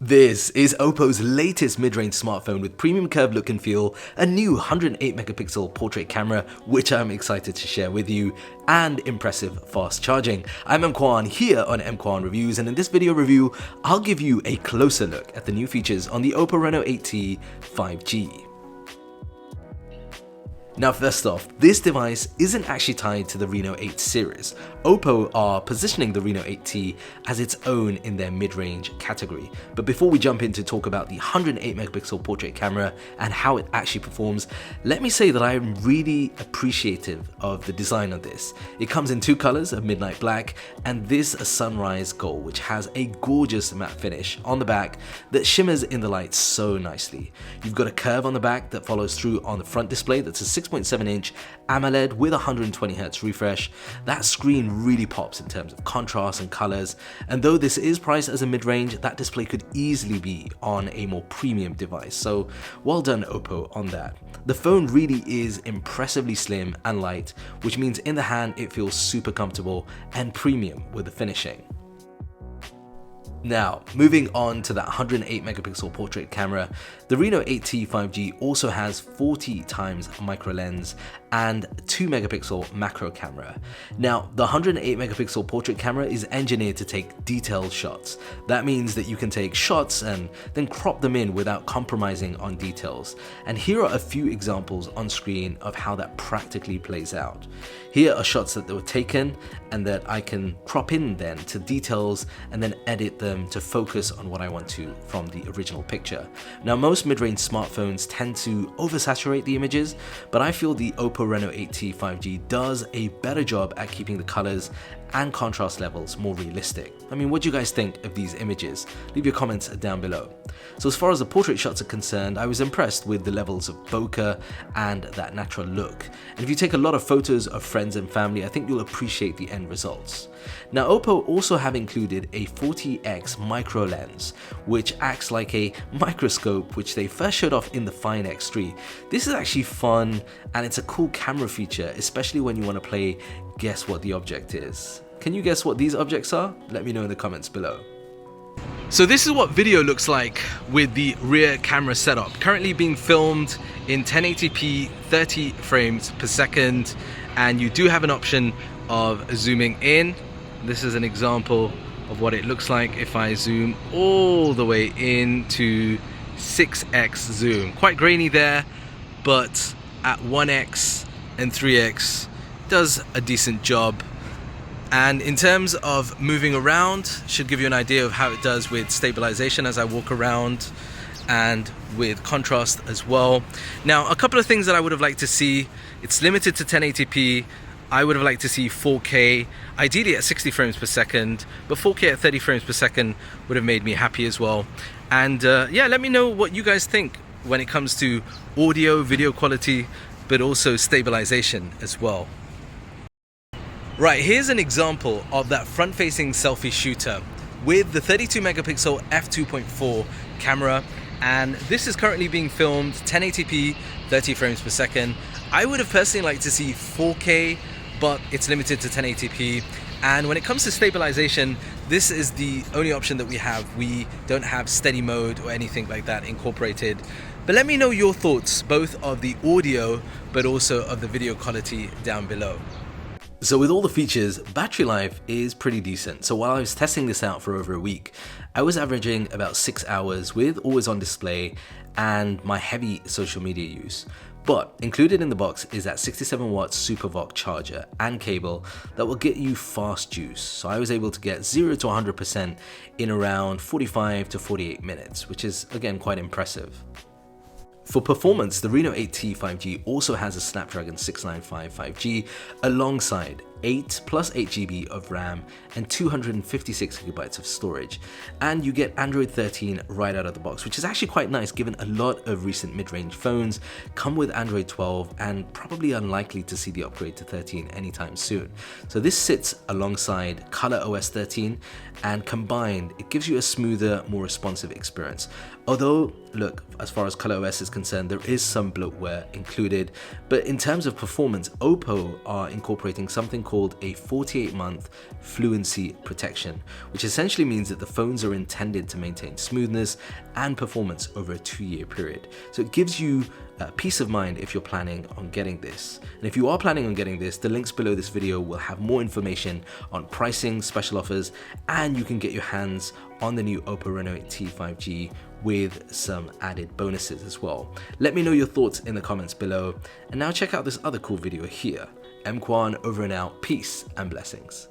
This is Oppo's latest mid-range smartphone with premium curved look and feel, a new 108 megapixel portrait camera which I'm excited to share with you, and impressive fast charging. I'm M Kwan here on M Kwan Reviews, and in this video review I'll give you a closer look at the new features on the Oppo Reno 8T 5G. Now first off, this device isn't actually tied to the Reno 8 series. Oppo are positioning the Reno 8T as its own in their mid-range category. But before we jump in to talk about the 108 megapixel portrait camera and how it actually performs, let me say that I am really appreciative of the design of this. It comes in two colors, a midnight black and this a sunrise gold, which has a gorgeous matte finish on the back that shimmers in the light so nicely. You've got a curve on the back that follows through on the front display that's a 6.7-inch AMOLED with 120Hz refresh. That screen really pops in terms of contrast and colors, and though this is priced as a mid-range, that display could easily be on a more premium device, so well done Oppo on that. The phone really is impressively slim and light, which means in the hand it feels super comfortable and premium with the finishing. Now, moving on to that 108 megapixel portrait camera, the Reno 8T 5G also has 40 times micro lens and 2 megapixel macro camera. Now, the 108 megapixel portrait camera is engineered to take detailed shots. That means that you can take shots and then crop them in without compromising on details. And here are a few examples on screen of how that practically plays out. Here are shots that were taken and that I can crop in then to details and then edit them to focus on what I want to from the original picture. Now, most mid-range smartphones tend to oversaturate the images, but I feel the Oppo Reno 8T 5G does a better job at keeping the colors and contrast levels more realistic. I mean, what do you guys think of these images? Leave your comments down below. So as far as the portrait shots are concerned, I was impressed with the levels of bokeh and that natural look. And if you take a lot of photos of friends and family, I think you'll appreciate the end results. Now, Oppo also have included a 40x micro lens, which acts like a microscope, which they first showed off in the Find X3. This is actually fun and it's a cool camera feature, especially when you want to play guess what the object is. Can you guess what these objects are? Let me know in the comments below. So this is what video looks like with the rear camera setup. Currently being filmed in 1080p 30 frames per second, and you do have an option of zooming in. This is an example of what it looks like if I zoom all the way into 6x zoom. Quite grainy there, but at 1x and 3x does a decent job. And in terms of moving around, should give you an idea of how it does with stabilization as I walk around and with contrast as well. Now, a couple of things that I would have liked to see. It's limited to 1080p. I would have liked to see 4K, ideally at 60 frames per second, but 4K at 30 frames per second would have made me happy as well. And yeah, let me know what you guys think when it comes to audio, video quality, but also stabilization as well. Right, here's an example of that front-facing selfie shooter with the 32 megapixel f2.4 camera, and this is currently being filmed 1080p 30 frames per second. I would have personally liked to see 4K, but it's limited to 1080p. And when it comes to stabilization, this is the only option that we have. We don't have steady mode or anything like that incorporated. But let me know your thoughts, both of the audio but also of the video quality down below. So with all the features, battery life is pretty decent. So while I was testing this out for over a week, I was averaging about 6 hours with always on display and my heavy social media use. But included in the box is that 67-watt SuperVOOC charger and cable that will get you fast juice. So I was able to get 0 to 100% in around 45 to 48 minutes, which is again quite impressive. For performance, the Reno 8T 5G also has a Snapdragon 695 5G alongside 8 plus 8 GB of RAM and 256 GB of storage. And you get Android 13 right out of the box, which is actually quite nice given a lot of recent mid-range phones come with Android 12 and probably unlikely to see the upgrade to 13 anytime soon. So this sits alongside ColorOS 13 and combined it gives you a smoother, more responsive experience. Although, look, as far as ColorOS is concerned, there is some bloatware included, but in terms of performance, Oppo are incorporating something called called a 48-month fluency protection, which essentially means that the phones are intended to maintain smoothness and performance over a 2-year period. So it gives you peace of mind if you're planning on getting this. And if you are planning on getting this, the links below this video will have more information on pricing, special offers, and you can get your hands on the new Oppo Reno 8T 5G with some added bonuses as well. Let me know your thoughts in the comments below. And now check out this other cool video here. M Kwan over and out. Peace and blessings.